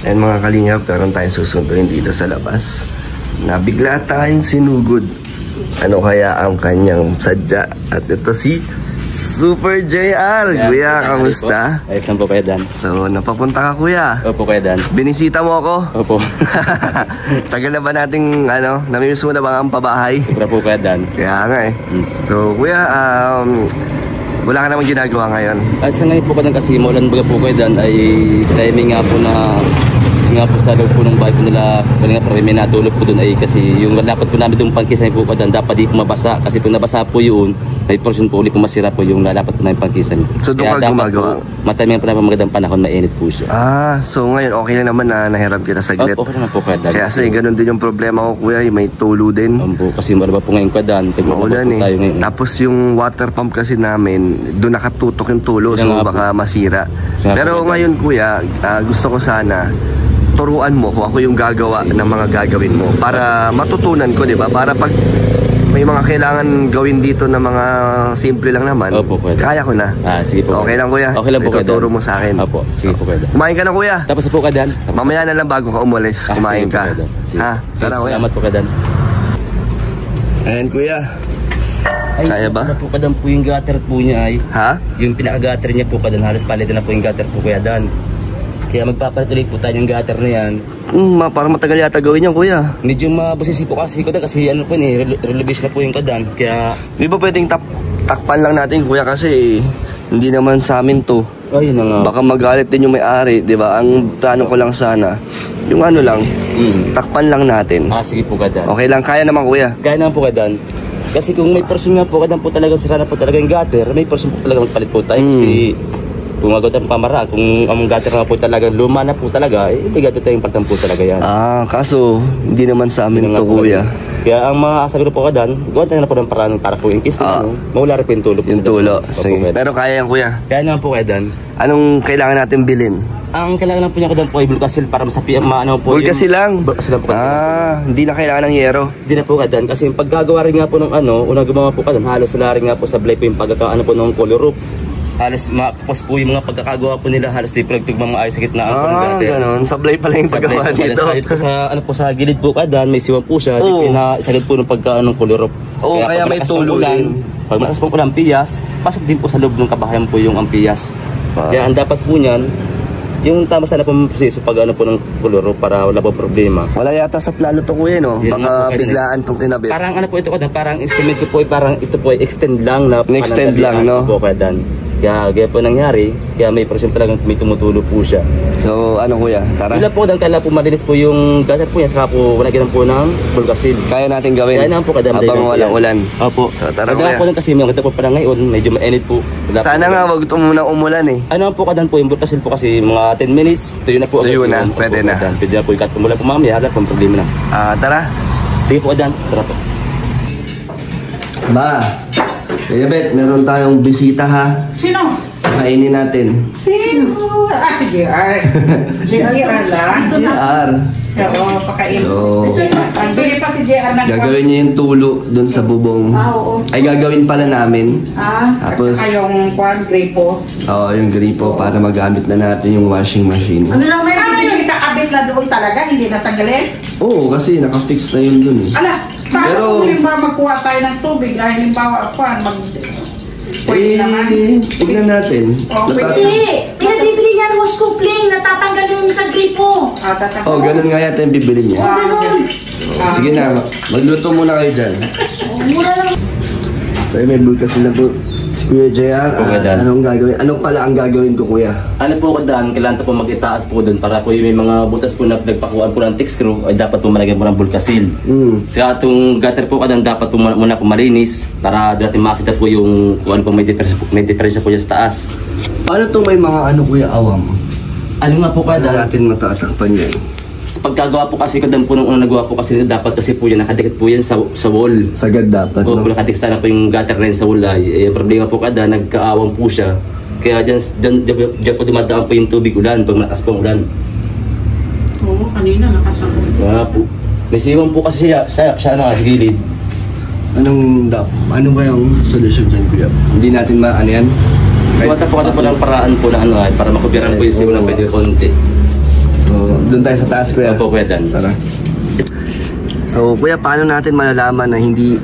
And mga kalingap, karoon tayong susunduin dito sa labas. Nabigla tayong sinugod. Ano kaya ang kanyang sadya? At ito si Super JR. Kuya, kamusta? Ayos lang po Kuya Dan. So, napapunta ka kuya? Opo Kuya Dan. Binisita mo ako? Opo. Tagal na ba nating, namimiss mo na ba ang pabahay? Sobra po Kuya Dan. Kaya nga eh. So, kuya, wala ka namang ginagawa ngayon? Sa ngayon po Kuya Dan kasi maulan baga po Kuya Dan ay timing nga po na po sa loob po ng bahay po nila kanina po may natulog po doon ay kasi yung dapat po namin doon pangkisay po Kuya Dan dapat di po mabasa kasi pag nabasa po yun may portion po ulit po masira po yung dapat po namin pangkisay. So doon ka gumagawa? Mataming po na magandang panahon mainit po siya. So ngayon okay na naman na nahiram kita saglit? Okay naman po Kuya Dan. Kaya kasi ganun din yung problema ko kuya, may tulo din. Kasi maraba po ngayon Kuya Dan. Maulan eh. Tapos yung water pump kasi namin doon nakatutok yung tulo so baka masira. Pero ngayon kuya, gusto ko sana turuan mo kung ako yung gagawa ng mga gagawin mo para matutunan ko, di ba? Para pag may mga kailangan gawin dito na mga simple lang naman, kaya ko na. Sige po. Okay lang kuya? Okay lang po Kuya Dan. Ituturo mo sa akin. Opo, sige po Kuya Dan. Kumain ka na kuya? Tapos po Kuya Dan. Mamaya na lang bago ka umalis, kumain ka. Ha? Sana kuya. Salamat po Kuya Dan. Ayan kuya. Kaya ba? Po Kuya Dan po yung gutter po niya ay. Ha? Yung pinaka-gutter niya po Kuya Dan, halos palitan na po yung gutter po Kuya Dan. Kaya magpapalit ulit po tayo ng gutter na yan. Parang matagal yata gawin yan kuya. Medyo mabusisi po kasi Kuya Dan kasi ano po relevation na po yung Kuya Dan. Kaya di ba pwedeng takpan lang natin kuya kasi hindi naman sa amin to. Ayun na nga. Baka magalit din yung may-ari, di ba? Ang plano ko lang sana, yung ano lang, takpan lang natin. Sige po Kuya Dan. Okay lang, kaya naman kuya. Kaya naman po Kuya Dan. Kasi kung may person nga po Kuya Dan po talaga sira na po talaga yung gutter, may person po talaga magpalit po tayo kasi kung magawa tayong pamaraan, kung ang gutter nga po talaga luma na po talaga, may gutter tayong partang po talaga yan. Kaso hindi naman sa amin to kuya. Kaya ang mga asabi ko po Kuya Dan, gawa tayo na po ng paraan para po in case mawala rin po yung tulo po. Yung tulo, sige. Pero kaya yan kuya. Kaya naman po Kuya Dan. Anong kailangan natin bilhin? Ang kailangan lang po niya Kuya Dan po ay bulkasil para masapi maano po. Bulkasil lang? Bulkasil lang po. Hindi na kailangan ng yero? Hindi na po Kuya Dan kasi yung paggagawa rin nga po ng unang gumawa po Kuya Dan, halos na rin nga po sablay po yung pagkakaano po ng color roof. Halos makapos po yung mga pagkakagawa po nila, halos di pinagtugmang maayos sa gitna ang ganon. Sablay pala yung paggawa dito. Sa gilid po Kuya Dan, may siwan po siya. Di pinasagad po ng pagkaano ng color roof. Kaya may tulo din. Pag malakas po ang piyas, pasok din po sa loob ng kabahayan po yung ampiyas. Kaya ang dapat po niyan, yung tama sana po proseso pag ano po ng koloro para wala po problema. Wala yata sa plano to kuya no? Baka biglaan tong kinabit. Parang ano po ito Kuya Dan, parang instrument ko po ay parang ito po ay extend lang na extend lang no? Po Kuya Dan. Kaya po nangyari, kaya may person talagang may tumutulo po siya. So ano kuya, tara? Wala po Dan, kailangan po malinis po yung gutter po niya, saka po wala po ng bulkasil. Kaya natin gawin? Kaya naman po Kuya Dan. Habang walang ulan? Opo. So tara kuya. Kaya po Dan kasi may po parang ngayon, medyo mainit po. Sana nga wag ito muna umulan eh. Ano po Kuya Dan po, yung bulkasil po kasi mga 10 minutes, tuyo na po. Tuyo na, pwede na. Pwede na po ikat po mula po mamaya, wala pong problema na. Tara. Sige po Kuya Dan, tara po. Ba, Elizabeth, meron tayong bisita ha. Sino? Kainin natin. Sino? Si JR. JR lang. JR. Oo, pakain. So, Bili pa si JR na. gagawin niya yung tulo dun sa bubong. Oo. Ay gagawin pala namin. Tapos yung gripo. Oo, yung gripo para magamit na natin yung washing machine. Ano lang may yung kakabit na doon talaga, hindi natanggalin? Oo, kasi nakafix na yun dun eh. Ala, paano halimbawa magkuha tayo ng tubig? Halimbawa, pwede naman. Tignan natin. Pwede. Pinabibili niya ng hose complaint, natatanggal yung sa gripo. Ganun nga yata yung bibili niya. Ganun. Sige na, magluto muna kayo dyan. Mura lang. So may bulkas na po si Kuya JR. Anong gagawin? Ano pala ang gagawin ko kuya? Ano po Kuya Dan, kailangan po mag-itaas po doon para po yung may mga butas po na nagpakuhaan po ng thick screw ay dapat po malagyan po ng bulkasil. Sa atong gutter po Kuya Dan, dapat po muna po malinis para dati makita po yung kung ano po may diferensya po sa taas. Paano to may mga ano kuya awam? Ano nga po Kuya Dan? Natin mataatakpan yan. Pagkagawa po kasi Kuya Dan po nung unang nagawa po kasi dapat kasi po yan nakadikit po yan sa wall. Sagad dapat no? Nakadikit sana po yung gutter na yun sa wall ay problema po Kuya Dan, nagkaawang po siya. Kaya dyan po dumadaan po yung tubig ulan pag malakas po ang ulan. Oo, kanina nakasama. Kaya po. May siwang po kasi siya na sa gilid. Ano ba yung solusyon dyan kuya? Hindi natin maano yan? Kuwata po ng paraan po na para makubiran po yung siwang ng pwede konti. So doon tayo sa taas, kuya. Opo, kuya Dan. Tara. So, kuya, paano natin malalaman na hindi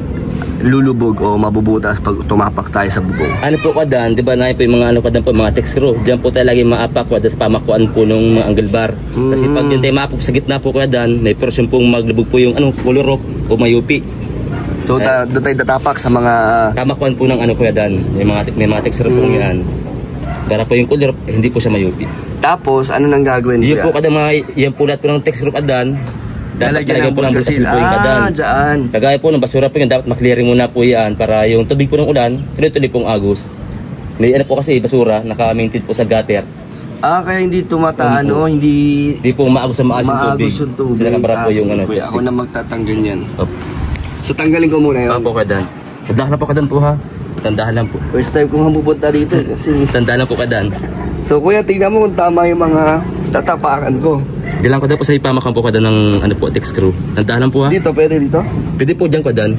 lulubog o mabubutas pag tumapak tayo sa bubong? Ano po kadan, di ba na po yung mga ano kadan po, mga text screw. Diyan po tayo lagi maapak kada sa pamakuan po ng mga angle bar. Kasi pag yun tayo maapok sa gitna po kadan, may portion pong maglubog po yung kulurok o mayupi. So, doon tayo tatapak sa mga... Pamakuan po ng ano kadan, may mga text screw po yan. Para po yung kulurok, hindi po siya mayupi. Tapos, ano nang gagawin yun po kadan, yan po lahat po ng text screw kadan. Lalagyan po ng bulkasil po yung kadan. Dyan. Kagaya po ng basura po yun, dapat maklearing muna po yan para yung tubig po ng ulan, tuloy-tuloy pong agos. May ano po kasi basura, naka-maintain po sa gutter. Kaya hindi hindi po maagos sa maas yung tubig. Sila kabara po yung ano. Kuya, ako na magtatanggal yan. So tanggalin ko muna yun. Opo kadan. Tandahan lang po kadan po ha. Tandahan lang po. First time kong mapupunta dito kasi... Tandahan lang po kadan. So kuya, tingnan mo kung tama yung mga tatapakan ko. Diyan ko daw po sa ipamakan po kadan ng ano po, text screw. Tandahan lang po ha. Dito, pwede dito? Pwede po dyan kadan.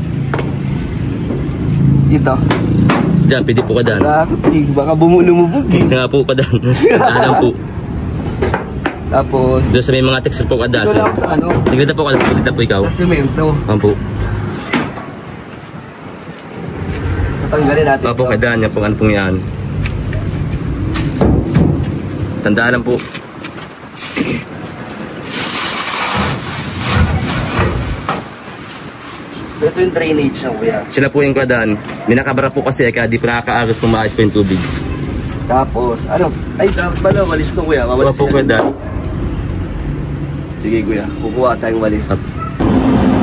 Dito? Diyan, pwede po kadan. Baka lumubog eh. Diyan nga po kadan. Tandahan lang po. Tapos... Doon sa may mga text screw po kadan. Dito na ako sa ano? Sige na po kadan, sige na po ikaw. Sa semento. Opo. Tanggalin natin. Opo kadan, yan po ano pong yan. Tandaan lang po. So ito yung drainage na kuya. Sila po yung kadan. Minakabara po kasi kaya di po nakakaagos kung maayos po yung tubig. Tapos, ay dapat pala, walis to kuya. Walis po kadan. Sige kuya, kukuha tayong walis.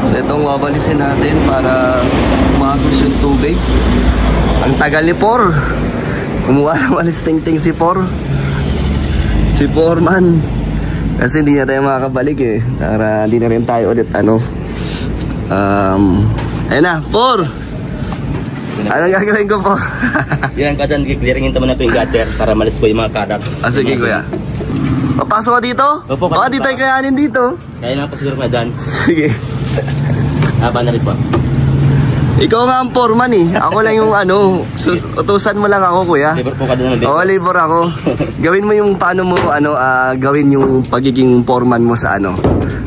So itong wawalisin natin para umagos yung tubig. Ang tagal ni Por. Kumuha ng walis ting-ting si Por. Si Porman. Kasi hindi na tayo makakabalik eh. Para hindi na rin tayo ulit ayun na, Por! Anong gagawin ko po? Yan kadan, clearingin naman na po yung gutter para malis po yung mga kadat. Sige kuya. Papasok ka dito? Opo, baka di tayo kayanin dito. Kaya naman po siguro kadan. Sige. Haba na rin po. Ikaw nga ang foreman eh. Ako lang yung utusan mo lang ako kuya. Labor po kadan naman. Oo, labor ako. Gawin mo yung paano mo gawin yung pagiging foreman mo sa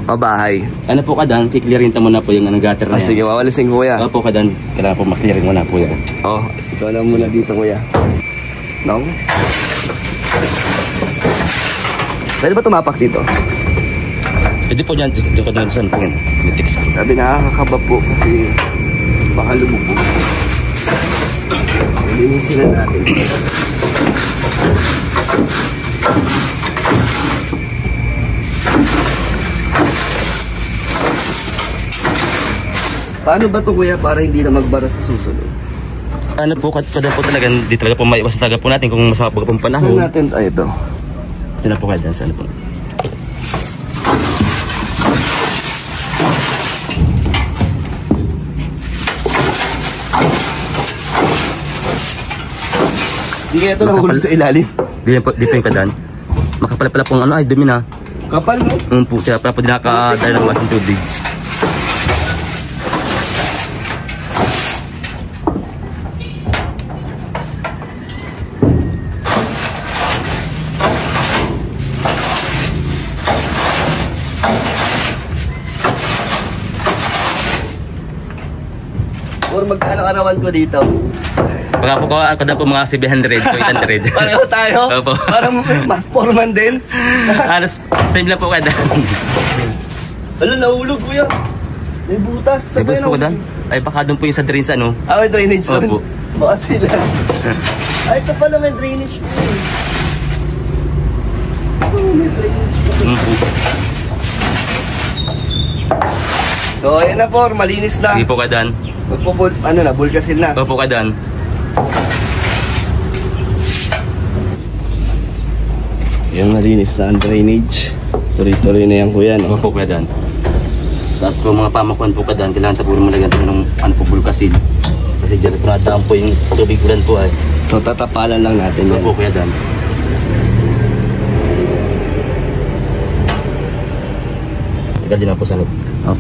pabahay. Ano po kadan, i-clearing mo na po yung gutter na yan. Sige, wawalisin ko kuya. Opo kadan, kailangan po ma-clearing mo na po yan. Ikaw lang muna dito kuya. No? Pwede ba tumapak dito? Pwede po dyan kadan saan po yan. Sabi nakakakaba po kasi baka lumubog. Linisin na natin. Paano ba ito kuya para hindi na magbara sa susunod? Ano po, kada po talaga, di talaga po maiwas talaga po natin kung masama po pong panahon. Saan natin ito? Ito na po kayo dyan, saan po? Di kaya ito nahulog sa ilalim? Di po yung kadan. Makapal pala pong ay dumi na. Kapal mo? Po, kaya pala po di nakakadala ng masang tubig. Or magkano-arawan ko dito? Baka po ako na po mga 700 to 800. Pareho tayo? Opo. Parang mas foreman din? Alas, same lang po kada. Alam, nahulog kuya. May butas. May butas po kada? Ay baka doon po yung sa drains ano? May drainage doon? Opo. Baka sila. Ito pala may drainage po. May drainage po. So ayun na po, malinis na. Hindi po kadan. Bulkasil na. Opo kadan. Yan, malinis na ang drainage. Tuloy-tuloy na yan kuya, no? Opo kadan. Tapos po mga pamakuan po kadan, kailangan po malagyan po ng bulkasil. Kasi dyan po nadaan po yung tubig ulan po ay. So tatapalan lang natin yan. Opo kadan. Tagal din po sa loob.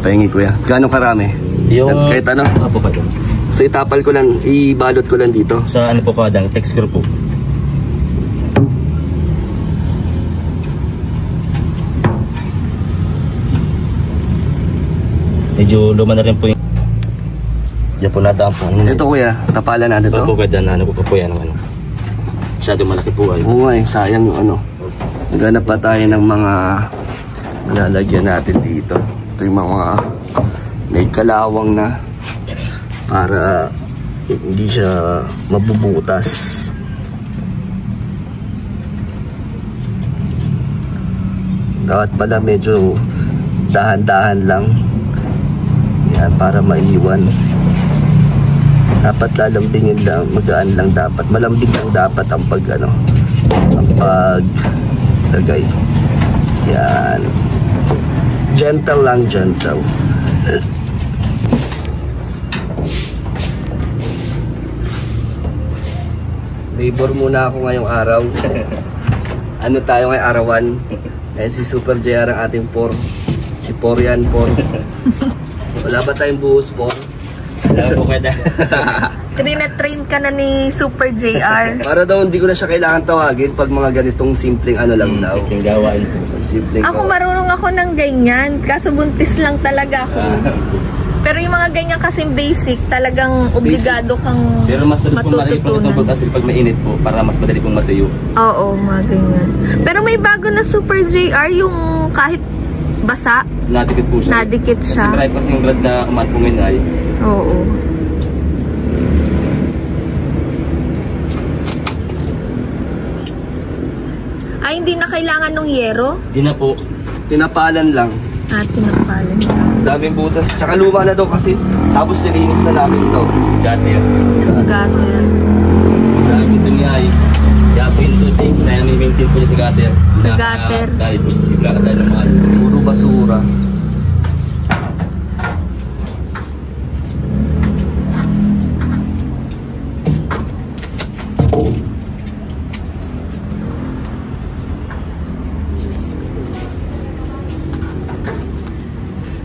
Pahingi kuya. Gaano karami? Yung... Kahit ano? Opo kadan. So itapal ko lang, ibalot ko lang dito. Sa ano po kadan, text screw po. Medyo luma na rin po yung... Diyan po nadaan po. Ito kuya, tapalan natin to. Ito po ganda na ano po po yan ng ano. Masyado malaki po ay. Oo nga sayang yung ano. Naghanap pa tayo ng mga malalagyan natin dito. Ito yung mga may kalawang na para hindi siya mabubutas. Dapat pala medyo dahan-dahan lang. Yan, para maiwan. Dapat lalambingin lang, magaan lang dapat. Malambing lang dapat ang pag ano, ang paglagay. Yan. Gentle lang, gentle. Labor muna ako ngayong araw. Ano tayo ngayong arawan? Eh si Super JR ang ating por. Si Por yan, Por. Wala ba tayong buhos, Por? Wala po kayo na. Trina-train ka na ni Super JR. Para daw hindi ko na siya kailangan tawagin pag mga ganitong simpleng ano lang daw. Simpleng gawain po. Simpleng Ako marunong ako ng ganyan, kaso buntis lang talaga ako. Pero yung mga ganyan kasing basic, talagang obligado kang Pero mas dalas pong malaki po itong kasi pag mainit po, para mas madali pong matuyo. Oo, mga ganyan. Pero may bago na Super JR, yung kahit basa, Nadikit po siya. nadikit siya. Kasi marami kasi yung brad na kumaan po ngayon ay. Oo. Ay, hindi na kailangan ng yero? Di na po. Tinapalan lang. Tinapalan niya. Daming butas. Tsaka luma na daw kasi. Tapos nilinis na namin to. Gutter. Gutter. Dahil ito niya ay. Kaya po yung tubig. Kaya may maintain po niya sa gutter. Sa gutter. Dahil po. Ibla ka tayo ng mga Puro basura.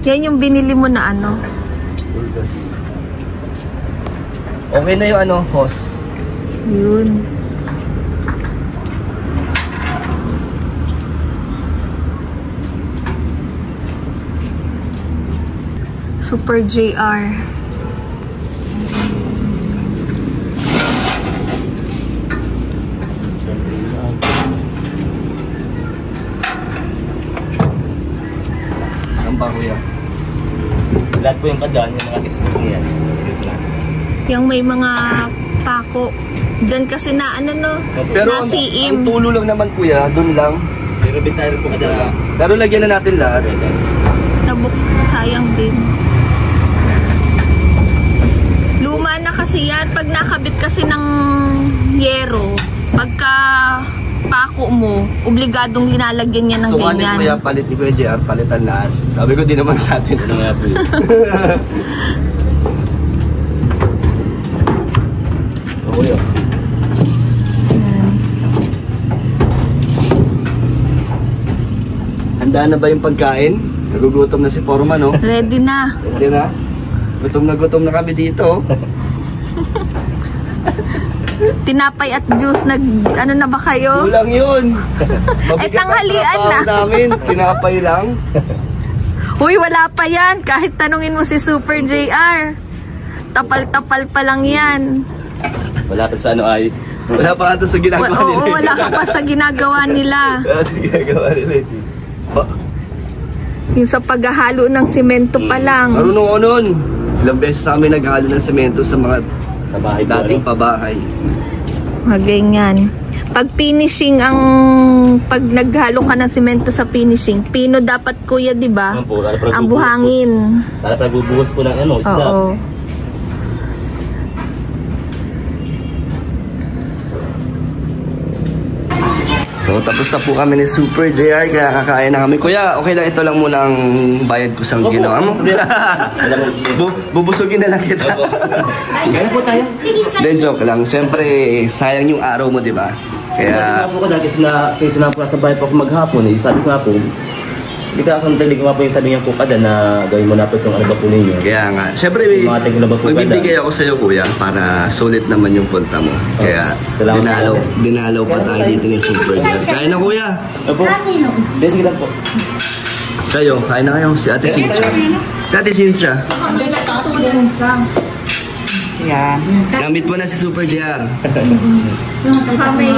Yan yung binili mo na ano? Okay na yung ano, hose. Yun. Super JR. Ang ba kuya? lahat po yung kadaan, yung mga tips po niyan. Yung may mga pako. Diyan kasi na ano no, Pero nasiim. ang tulo lang naman kuya, dun lang. Pero bintay po kada. Pero lagyan na natin lahat. Nabuks, sayang din. Luma na kasi yan. Pag nakabit kasi ng yero, pagka pako mo, obligadong linalagyan niya ng So ganyan. kuya, palit ni Kuya JR, palitan lahat. Sabi ko di naman sa atin. Ano nga po yun? Oo yun. Handa na ba yung pagkain? Nagugutom na si Foreman, no? Ready na. Hindi na. Gutom na kami dito. Tinapay at juice, ano na ba kayo? Kulang yun. Mabigat tanghalian ang na. trabaho namin. Tinapay lang. Uy, wala pa yan. Kahit tanungin mo si Super JR. Tapal-tapal pa lang yan. Wala pa sa ano ay. Wala pa nga ito sa ginagawa nila. Oo, wala ka pa sa ginagawa nila. Wala sa ginagawa nila. Yung sa paghahalo ng simento pa lang. Marunong ko nun. Ilang beses kami naghalo ng semento sa mga Nabahay po, dating ano? pabahay. Ganyan. Pag finishing pag naghalo ka ng simento sa finishing, pino dapat kuya, di ba? Ano po, lalo pa Ang buhangin. Lalo pa nagbubuhos po ng ano, isda. Oo. So tapos na po kami ni Super JR, kaya kakain na kami. Kuya, okay lang, ito lang muna ang bayad ko sa ginawa mo. Bubusugin na lang kita. Gano'n po tayo? Then joke lang. Siyempre, sayang yung araw mo, di ba? Kaya, Sabi ko po kasi na po nasa bahay po ako maghapon eh. Sabi ko nga po, hindi ka akong dalig nga po yung sabi niya po kada na gawin mo na po itong ano ba po ninyo. kaya nga. Siyempre, Mga tingin na ba po magbibigay ako sa'yo, kuya, para sulit naman yung punta mo. Kaya, Salamat. dinalaw pa tayo dito ni Super JR. Kain na, kuya. Opo. Sige lang po. Kayo, kain na kayo. Si Ate Cynthia. Si Ate Cynthia. Baka may natutunan ka. Yan. Gamit mo na si Super JR. Baka may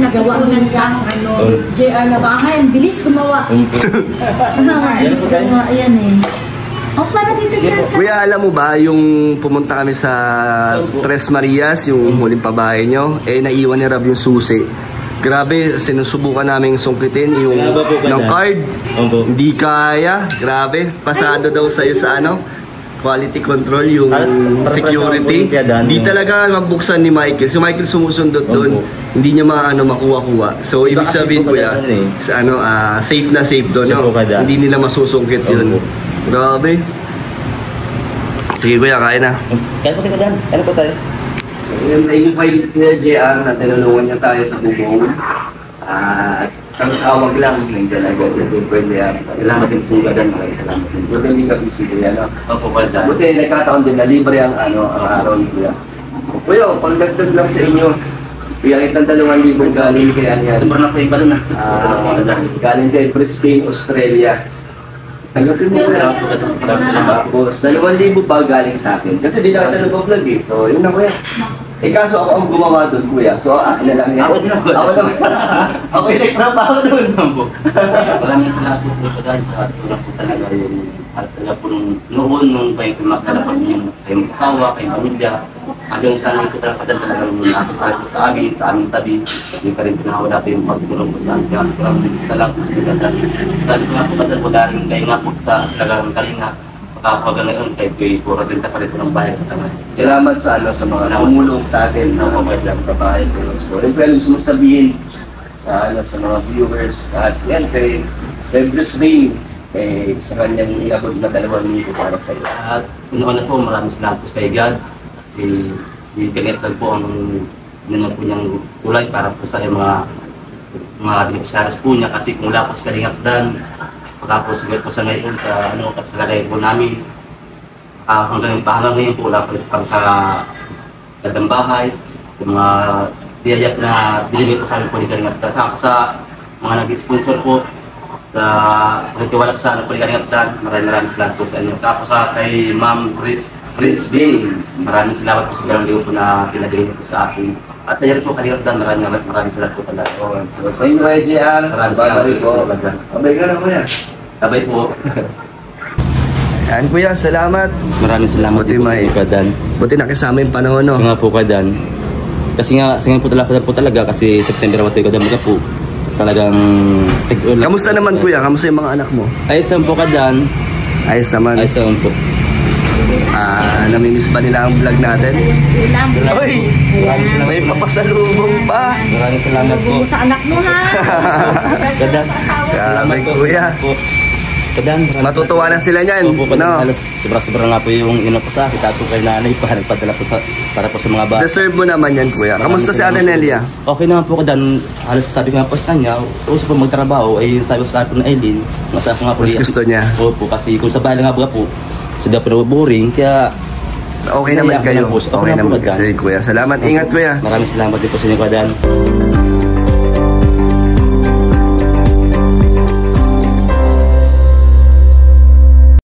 natutunan kang ano. JR na bahay, ang bilis gumawa. Bilis gumawa, ayan eh. O, para dito dyan. Kuya, alam mo ba, yung pumunta kami sa Tres Marias, yung huling pabahay nyo, naiwan ni Rab yung susi. Grabe, sinusubukan namin sungkitin yung ng card. Hindi kaya. Grabe, pasado daw sa'yo sa ano, quality control, yung security. Hindi talaga mabuksan ni Michael. Si Michael sumusundot doon. Hindi niya makuha-kuha. So, ibig sabihin kuya, sa ano, safe na safe doon. No? Hindi nila masusungkit yun. Grabe. Sige kuya, kain na. Kaya po tayo dyan. Ano po tayo? Yung kay JR na tinulungan niya tayo sa bubong. At isang tawag lang. Hindi talaga sa Super JR. Salamat din po dyan. Salamat din. Buti hindi ka busy kuya, no? Opo ba dyan? Buti nagkataon din na libre ang araw ni kuya. Kuya, pagdagdag lang sa inyo. Kuya, itang 2,000 galing kay Anyan. Sobrang na po yung ba doon? Galing kay Brisbane, Australia. Tanggapin mo na. Tapos, 2,000 pa galing sa akin. Kasi di na kita nag-vlog eh. So, yun na kuya. Kaso ako ang gumawa doon kuya. So, akin na lang yan. Ako naman. Ako yung nagtrabaho doon. Maraming salamat po sa ito dahil sa tulong po talaga yung halasala po nung kayo magkalapag yung kayong asawa, kayong pamilya. Hanggang sa amin po talaga yung nasa pa po sa amin, sa aming tabi. Yung pa rin pinahawala po yung pagtulong po sa amin. Kaya sa lang po sa ito dahil. Sabi ko nga po kadal po dahil kayo nga po sa talagang kalinga. Hanggang ngayon kayo puro rin pa rin po ng bahay kasama. Salamat sa sa mga tumulong sa atin. Mabait lang kabahay ko yung story. Pero gusto mo sabihin sa mga viewers at yan kay Brisbane. Sa kanyang inabot na 2,000 para sa iyo. At una po, maraming salamat po kay God. Kasi si Ganetag po ang po niyang kulay para po sa mga beneficiaries po niya. Kasi kung wala po sa Kalingap Dan, pagkapos siguro po sa ngayon sa katalagay po namin. Hanggang ngayon po wala po kami sa gandang bahay, sa mga biyayat na binigay po sa amin po ni Kalingap Dan. Sa mga nag-sponsor po, sa nagtiwala po sa po ni Kalingap Dan, maraming salamat po sa inyo. Sa kay Ma'am Brisbane, maraming salamat po sa ganang liw po na pinagay niyo po sa akin. At sa iyo po Kalingap Dan, maraming salamat po pala. So, thank you JR. Maraming salamat po. Abay ka na kuya. Abay po. Yan kuya, salamat. Maraming salamat Buti po sa iyo Dan. Buti nakisama yung panahon, no? Kasi nga po Dan. Kasi nga po talaga kasi September watoy ka Dan mga po. Talagang Kamusta naman kuya? Kamusta yung mga anak mo? Ayos naman po Dan. Ayos naman. Ayos naman po. Namimiss ba nila ang vlog natin? Uy! May papasalubong pa! Maraming salamat po. Sa anak mo ha. Dan. Grabe kuya. Dan, Matutuwa na sila niyan. Opo, No? sobra-sobra nga po yung ino po sa akin. Tato kay nanay pa. Nagpadala po para po sa mga bata. Deserve mo naman yan kuya. Kamusta si Ate Nelia? Okay naman po Dan. Halos sabi nga po sa kanya, uso po magtrabaho, ay sabi ko sa akin na Eileen, masaya ko nga po Mas gusto niya. Opo, kasi kung sa bahay nga po, so daw po boring, kaya Okay naman kayo. Okay Okay naman po, Dan. kasi kuya. Salamat. Ingat kuya. Maraming salamat din po sa inyo, Dan.